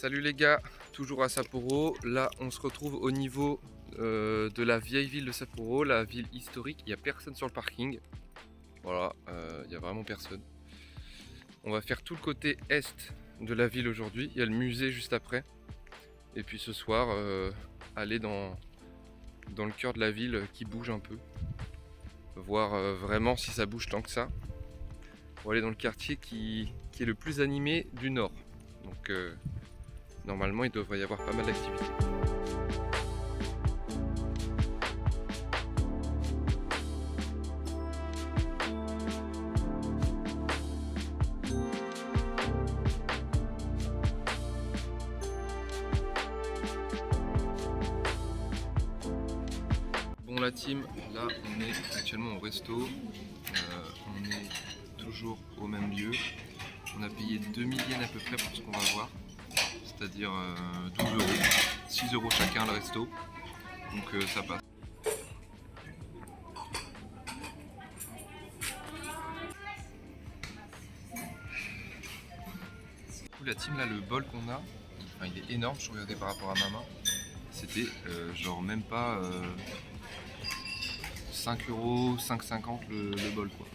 Salut les gars, toujours à Sapporo. Là, on se retrouve au niveau de la vieille ville de Sapporo, la ville historique. Il n'y a personne sur le parking. Voilà, il n'y a vraiment personne. On va faire tout le côté est de la ville aujourd'hui. Il y a le musée juste après. Et puis ce soir, aller dans le cœur de la ville qui bouge un peu. Voir vraiment si ça bouge tant que ça. On va aller dans le quartier qui est le plus animé du nord. Donc normalement, il devrait y avoir pas mal d'activités. Bon la team, là on est actuellement au resto, on est toujours au même lieu. On a payé 2000 yens à peu près pour ce qu'on va voir, c'est-à-dire 12 euros, 6 euros chacun le resto, donc ça passe. Du coup la team là, le bol qu'on a, enfin, il est énorme, je regardais par rapport à ma main, c'était genre même pas 5 euros, 5,50 le bol quoi.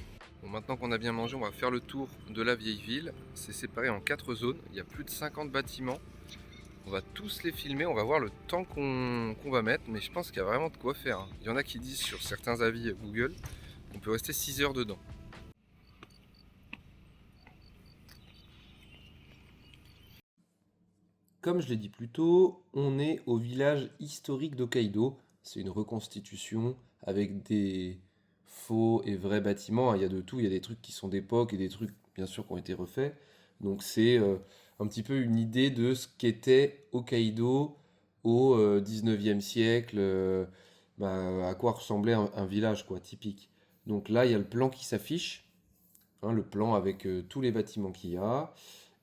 Bon, maintenant qu'on a bien mangé, on va faire le tour de la vieille ville. C'est séparé en 4 zones, il y a plus de 50 bâtiments. On va tous les filmer, on va voir le temps qu'on va mettre, mais je pense qu'il y a vraiment de quoi faire. Il y en a qui disent sur certains avis Google qu'on peut rester 6 heures dedans. Comme je l'ai dit plus tôt, on est au village historique d'Hokkaido. C'est une reconstitution avec des faux et vrais bâtiments. Il y a de tout, il y a des trucs qui sont d'époque et des trucs bien sûr qui ont été refaits. Donc c'est un petit peu une idée de ce qu'était Hokkaido au 19e siècle, à quoi ressemblait un village quoi, typique. Donc là, il y a le plan qui s'affiche, hein, le plan avec tous les bâtiments qu'il y a.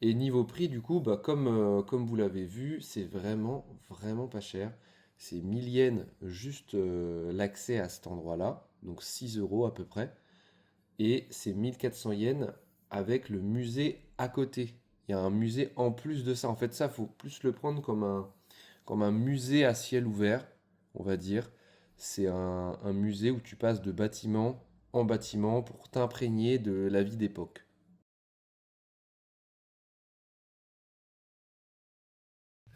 Et niveau prix, du coup, comme vous l'avez vu, c'est vraiment pas cher. C'est 1000 yens juste l'accès à cet endroit-là, donc 6 euros à peu près. Et c'est 1400 yens avec le musée à côté. Il y a un musée en plus de ça. En fait, ça, faut plus le prendre comme un musée à ciel ouvert, on va dire. C'est un musée où tu passes de bâtiment en bâtiment pour t'imprégner de la vie d'époque.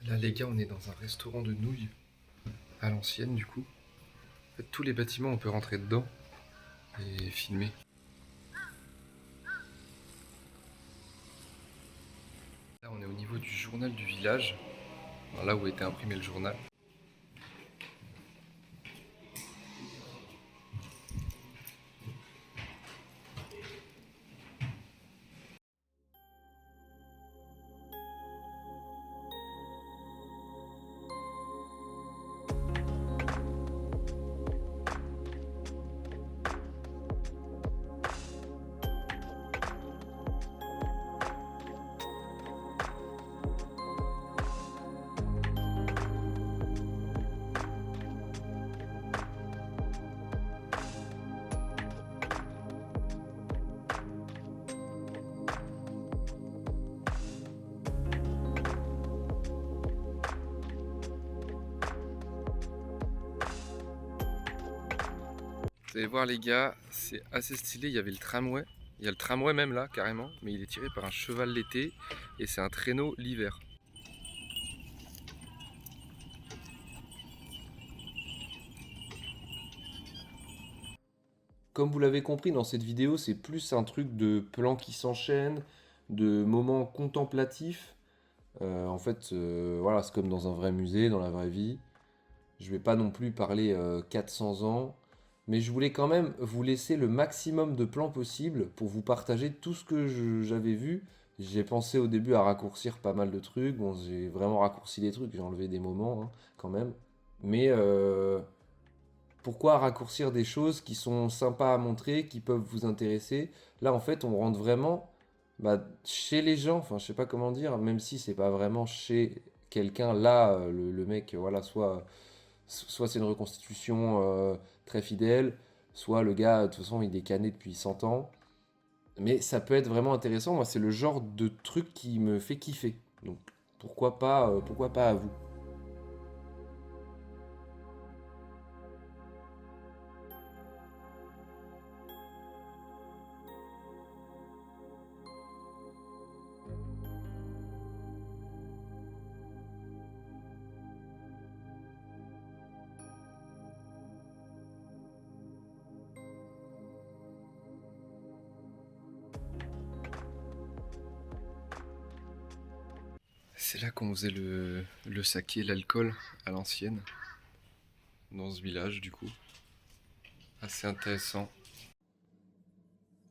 Là, les gars, on est dans un restaurant de nouilles à l'ancienne, du coup. En fait, tous les bâtiments, on peut rentrer dedans et filmer. Là, on est au niveau du journal du village, là où a été imprimé le journal. Vous allez voir les gars, c'est assez stylé, il y avait le tramway. Il y a le tramway même là, carrément, mais il est tiré par un cheval l'été et c'est un traîneau l'hiver. Comme vous l'avez compris dans cette vidéo, c'est plus un truc de plans qui s'enchaînent, de moments contemplatifs. Voilà, c'est comme dans un vrai musée, dans la vraie vie. Je vais pas non plus parler 400 ans, mais je voulais quand même vous laisser le maximum de plans possible pour vous partager tout ce que j'avais vu. J'ai pensé au début à raccourcir pas mal de trucs. Bon, j'ai vraiment raccourci des trucs, j'ai enlevé des moments hein, quand même. Mais pourquoi raccourcir des choses qui sont sympas à montrer, qui peuvent vous intéresser? Là, en fait, on rentre vraiment chez les gens. Enfin, je sais pas comment dire, même si c'est pas vraiment chez quelqu'un. Là, le mec, voilà, soit c'est une reconstitution très fidèle, soit le gars, de toute façon, il est cané depuis 100 ans. Mais ça peut être vraiment intéressant. Moi, c'est le genre de truc qui me fait kiffer. Donc, pourquoi pas à vous? C'est là qu'on faisait le saké, l'alcool à l'ancienne, dans ce village du coup. Assez intéressant.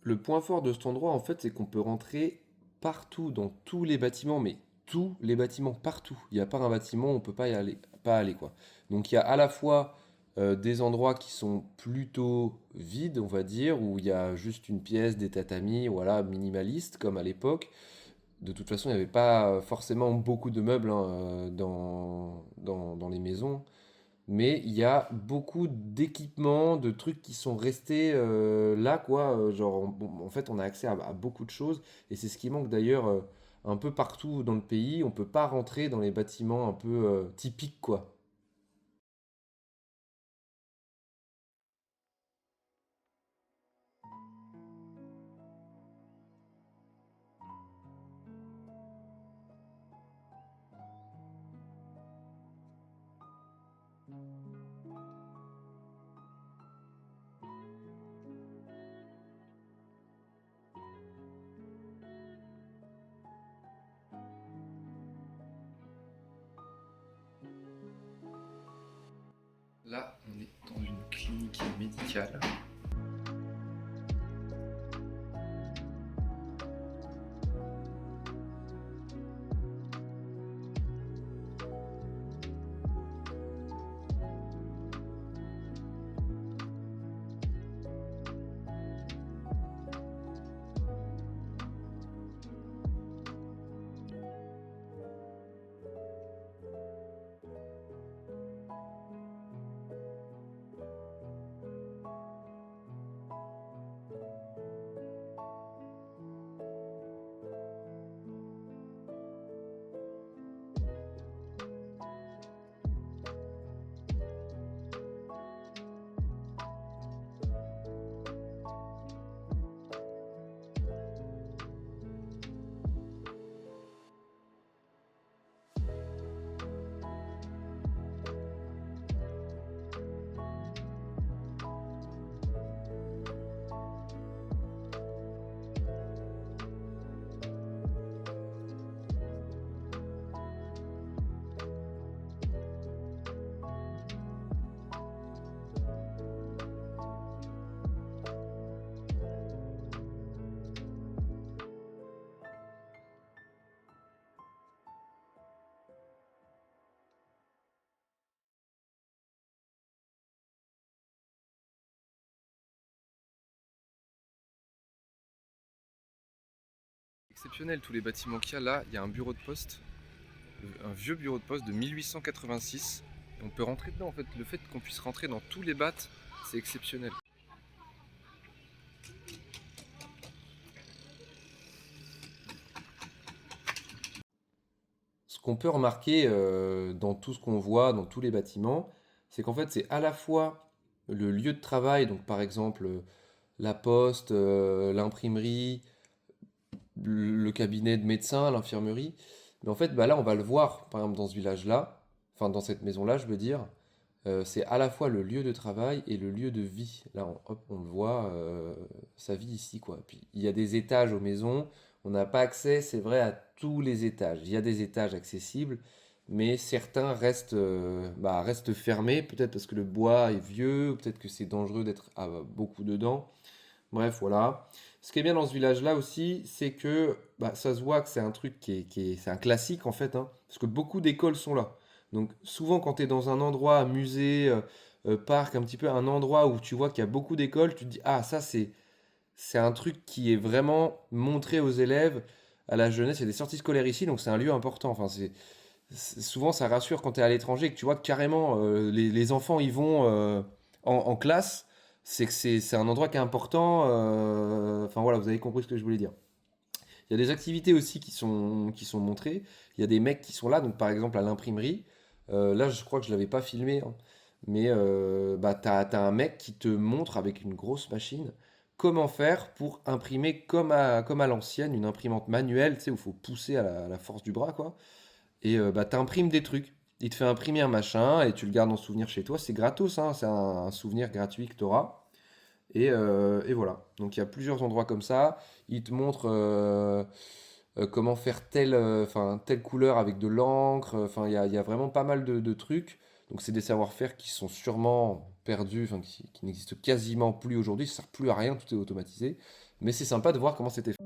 Le point fort de cet endroit, en fait, c'est qu'on peut rentrer partout, dans tous les bâtiments, mais tous les bâtiments, partout. Il n'y a pas un bâtiment où on peut pas y aller, pas aller, quoi. Donc il y a à la fois des endroits qui sont plutôt vides, on va dire, où il y a juste une pièce, des tatamis, voilà, minimaliste, comme à l'époque. De toute façon, il n'y avait pas forcément beaucoup de meubles hein, dans les maisons. Mais il y a beaucoup d'équipements, de trucs qui sont restés là, quoi. Genre, en fait, on a accès à beaucoup de choses. Et c'est ce qui manque d'ailleurs un peu partout dans le pays. On peut pas rentrer dans les bâtiments un peu typiques, quoi. Là, on est dans une clinique médicale. Exceptionnel, tous les bâtiments qu'il y a là. Il y a un bureau de poste, un vieux bureau de poste de 1886. Et on peut rentrer dedans, en fait. Le fait qu'on puisse rentrer dans tous les bâts, c'est exceptionnel. Ce qu'on peut remarquer dans tout ce qu'on voit, dans tous les bâtiments, c'est qu'en fait, c'est à la fois le lieu de travail, donc par exemple la poste, l'imprimerie, le cabinet de médecin, l'infirmerie. Mais en fait, bah là, on va le voir, par exemple, dans ce village-là, enfin dans cette maison-là, je veux dire, c'est à la fois le lieu de travail et le lieu de vie. Là, hop, on le voit, sa vie ici, quoi. Puis il y a des étages aux maisons. On n'a pas accès, c'est vrai, à tous les étages. Il y a des étages accessibles, mais certains restent fermés, peut-être parce que le bois est vieux, ou peut-être que c'est dangereux d'être beaucoup dedans. Bref, voilà. Ce qui est bien dans ce village-là aussi, c'est que bah, ça se voit que c'est un truc c'est un classique en fait, hein, parce que beaucoup d'écoles sont là. Donc souvent quand tu es dans un endroit, musée, parc, un petit peu un endroit où tu vois qu'il y a beaucoup d'écoles, tu te dis, ah ça c'est un truc qui est vraiment montré aux élèves, à la jeunesse. Il y a des sorties scolaires ici, donc c'est un lieu important. Enfin, souvent ça rassure quand tu es à l'étranger, que tu vois que carrément les enfants y vont en classe, c'est que c'est un endroit qui est important. Enfin voilà, vous avez compris ce que je voulais dire. Il y a des activités aussi qui sont montrées. Il y a des mecs qui sont là, donc par exemple à l'imprimerie. Là, je crois que je l'avais pas filmé, hein, mais bah, t'as un mec qui te montre avec une grosse machine comment faire pour imprimer comme à l'ancienne, une imprimante manuelle, tu sais, où il faut pousser à la force du bras, quoi. Et bah, t'imprimes des trucs. Il te fait imprimer un machin et tu le gardes en souvenir chez toi. C'est gratos, hein, c'est un souvenir gratuit que tu auras. Et voilà. Donc il y a plusieurs endroits comme ça. Il te montre comment faire telle couleur avec de l'encre. Enfin, il y a vraiment pas mal de trucs. Donc c'est des savoir-faire qui sont sûrement perdus, enfin, qui n'existent quasiment plus aujourd'hui. Ça sert plus à rien, tout est automatisé. Mais c'est sympa de voir comment c'était fait.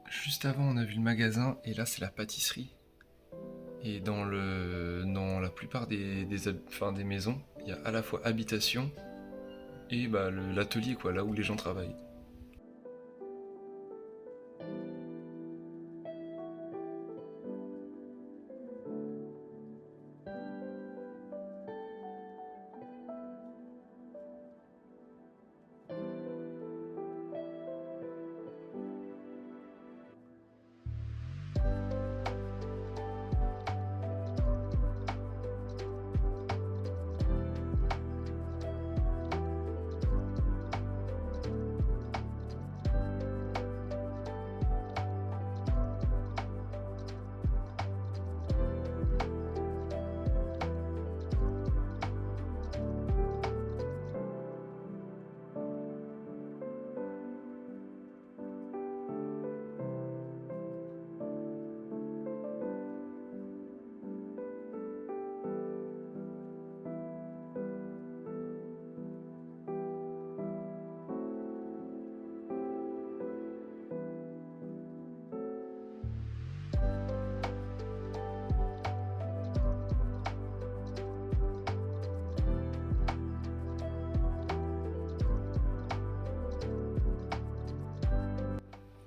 Juste avant, on a vu le magasin et là, c'est la pâtisserie. Et dans la plupart des maisons, il y a à la fois habitation et bah, l'atelier, quoi, là où les gens travaillent.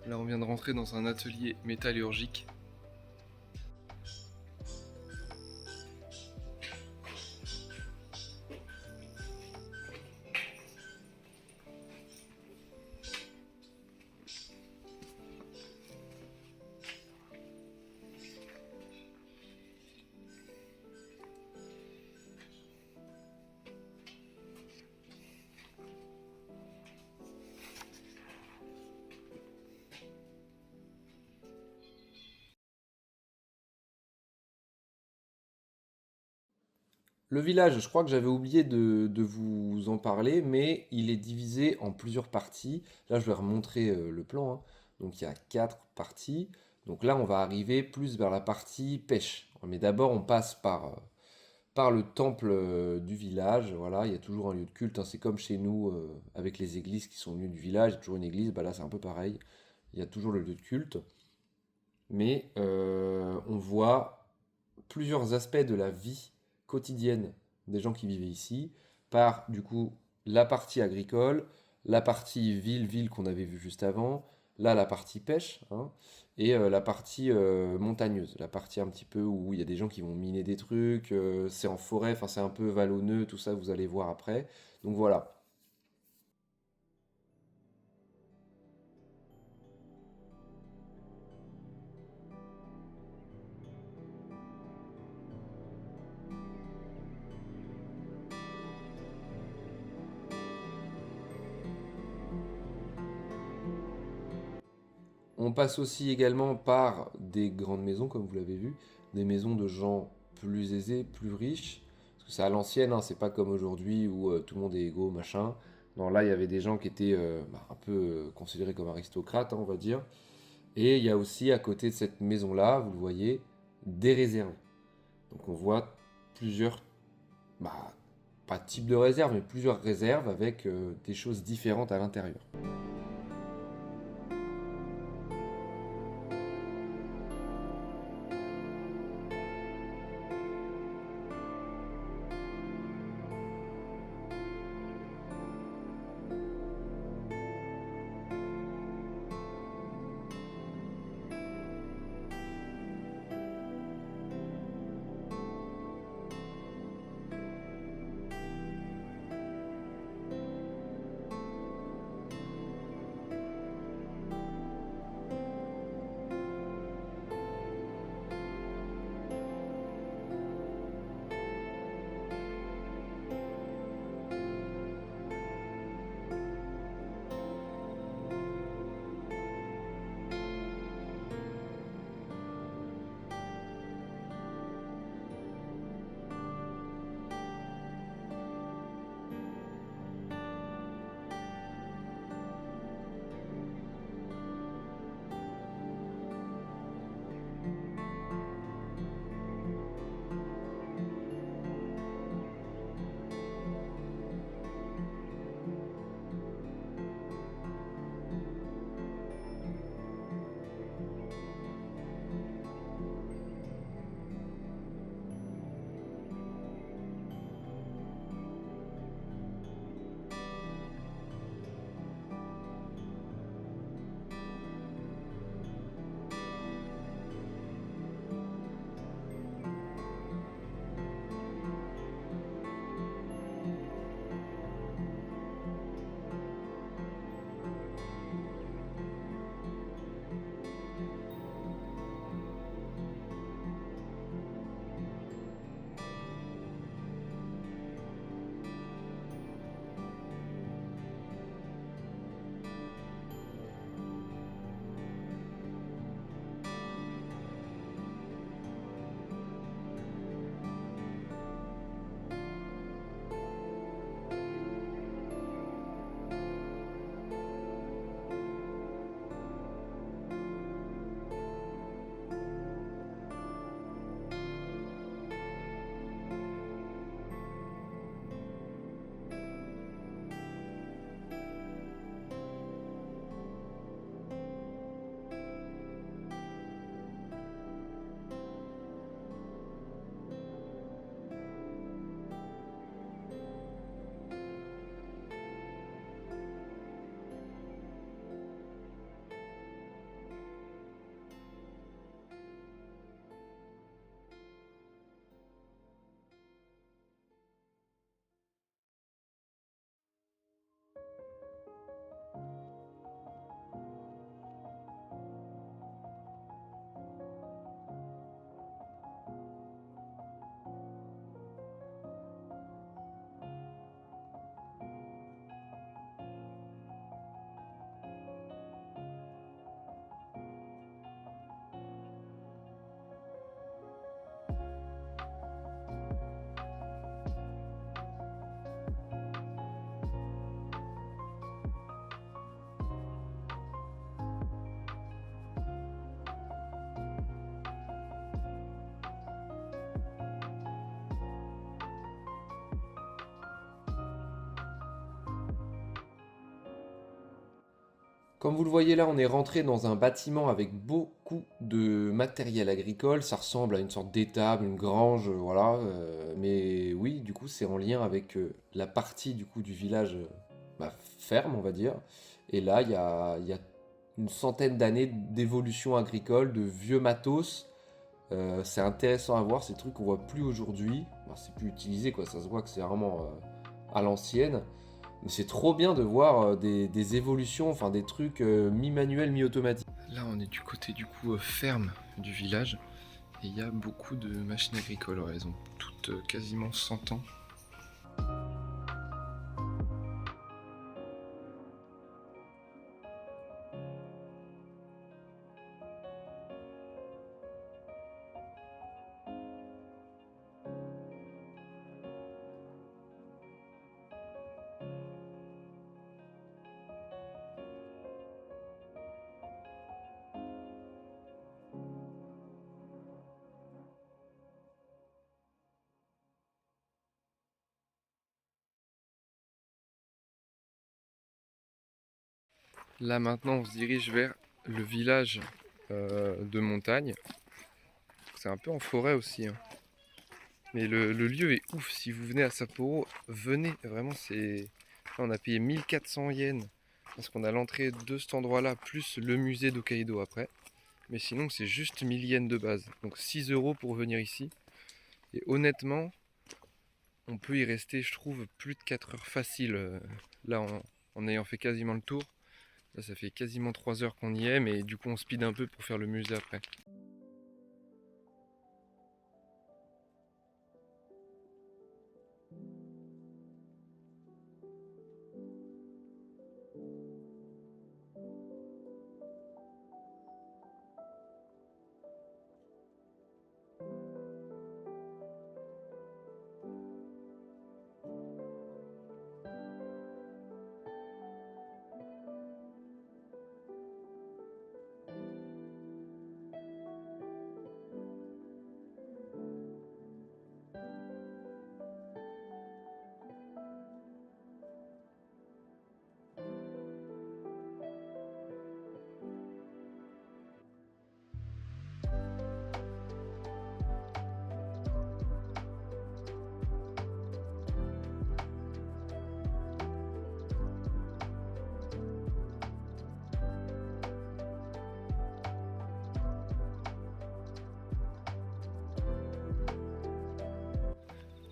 Là, on vient de rentrer dans un atelier métallurgique. Le village, je crois que j'avais oublié de vous en parler, mais il est divisé en plusieurs parties. Là, je vais remontrer le plan, hein. Donc, il y a 4 parties. Donc là, on va arriver plus vers la partie pêche. Mais d'abord, on passe par le temple du village. Voilà, il y a toujours un lieu de culte, hein. C'est comme chez nous avec les églises qui sont au milieu du village. Il y a toujours une église. Bah là, c'est un peu pareil. Il y a toujours le lieu de culte. Mais on voit plusieurs aspects de la vie quotidienne des gens qui vivaient ici, par du coup la partie agricole, la partie ville qu'on avait vue juste avant, là la partie pêche, hein, et la partie montagneuse, la partie un petit peu où il y a des gens qui vont miner des trucs, c'est en forêt, enfin c'est un peu vallonneux, tout ça vous allez voir après. Donc voilà. On passe aussi également par des grandes maisons, comme vous l'avez vu, des maisons de gens plus aisés, plus riches. Parce que c'est à l'ancienne, hein, c'est pas comme aujourd'hui où tout le monde est égaux, machin. Non, là, il y avait des gens qui étaient bah, un peu considérés comme aristocrates, hein, on va dire. Et il y a aussi à côté de cette maison-là, vous le voyez, des réserves. Donc on voit plusieurs, bah, pas types de réserves, mais plusieurs réserves avec des choses différentes à l'intérieur. Comme vous le voyez là, on est rentré dans un bâtiment avec beaucoup de matériel agricole. Ça ressemble à une sorte d'étable, une grange, voilà. Mais oui, du coup, c'est en lien avec la partie du coup du village ferme, on va dire. Et là, il y a une centaine d'années d'évolution agricole, de vieux matos. C'est intéressant à voir, ces trucs qu'on voit plus aujourd'hui. Bah, c'est plus utilisé, quoi. Ça se voit que c'est vraiment à l'ancienne. Mais c'est trop bien de voir des évolutions, enfin des trucs mi-manuels, mi-automatiques. Là, on est du côté du coup ferme du village. Et il y a beaucoup de machines agricoles. Ouais, elles ont toutes quasiment 100 ans. Là maintenant, on se dirige vers le village de montagne. C'est un peu en forêt aussi, hein. Mais le lieu est ouf. Si vous venez à Sapporo, venez. Vraiment, c'est. Là, on a payé 1400 yens parce qu'on a l'entrée de cet endroit-là, plus le musée d'Hokkaido après. Mais sinon, c'est juste 1000 yens de base. Donc 6 euros pour venir ici. Et honnêtement, on peut y rester, je trouve, plus de 4 heures facile. Là, en ayant fait quasiment le tour. Là, ça fait quasiment 3 heures qu'on y est, mais du coup, on speed un peu pour faire le musée après.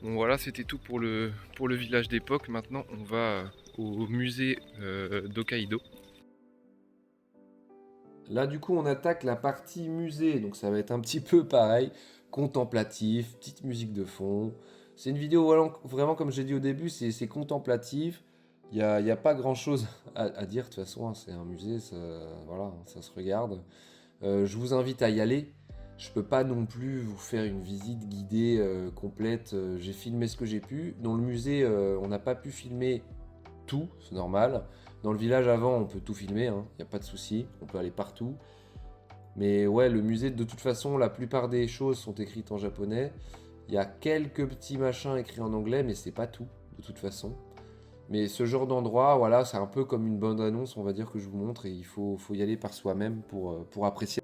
Bon voilà, c'était tout pour le village d'époque. Maintenant, on va au musée d'Hokkaido. Là, du coup, on attaque la partie musée, donc ça va être un petit peu pareil, contemplatif, petite musique de fond. C'est une vidéo vraiment, comme j'ai dit au début, c'est contemplatif. Il y a pas grand-chose à dire, de toute façon, hein, c'est un musée, voilà, ça se regarde. Je vous invite à y aller. Je peux pas non plus vous faire une visite guidée complète. J'ai filmé ce que j'ai pu. Dans le musée, on n'a pas pu filmer tout, c'est normal. Dans le village avant, on peut tout filmer, il n'y a pas de souci, on peut aller partout. Mais ouais, le musée, de toute façon, la plupart des choses sont écrites en japonais. Il y a quelques petits machins écrits en anglais, mais c'est pas tout, de toute façon. Mais ce genre d'endroit, voilà, c'est un peu comme une bande-annonce, on va dire, que je vous montre, et il faut y aller par soi-même pour apprécier.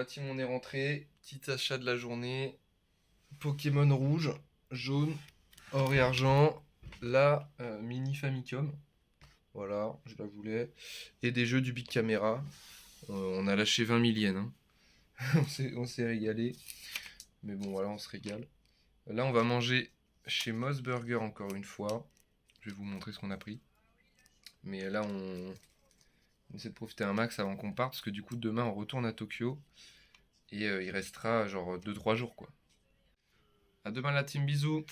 la team, on est rentré. Petit achat de la journée. Pokémon rouge, jaune, or et argent. La mini Famicom. Voilà, je la voulais. Et des jeux du Big Camera. On a lâché 20 000 yens, hein. On s'est régalé. Mais bon, voilà, on se régale. Là, on va manger chez Moss Burger encore une fois. Je vais vous montrer ce qu'on a pris. Mais là, on essaie de profiter un max avant qu'on parte. Parce que du coup, demain, on retourne à Tokyo. Et il restera genre 2-3 jours, quoi. À demain, la team, bisous!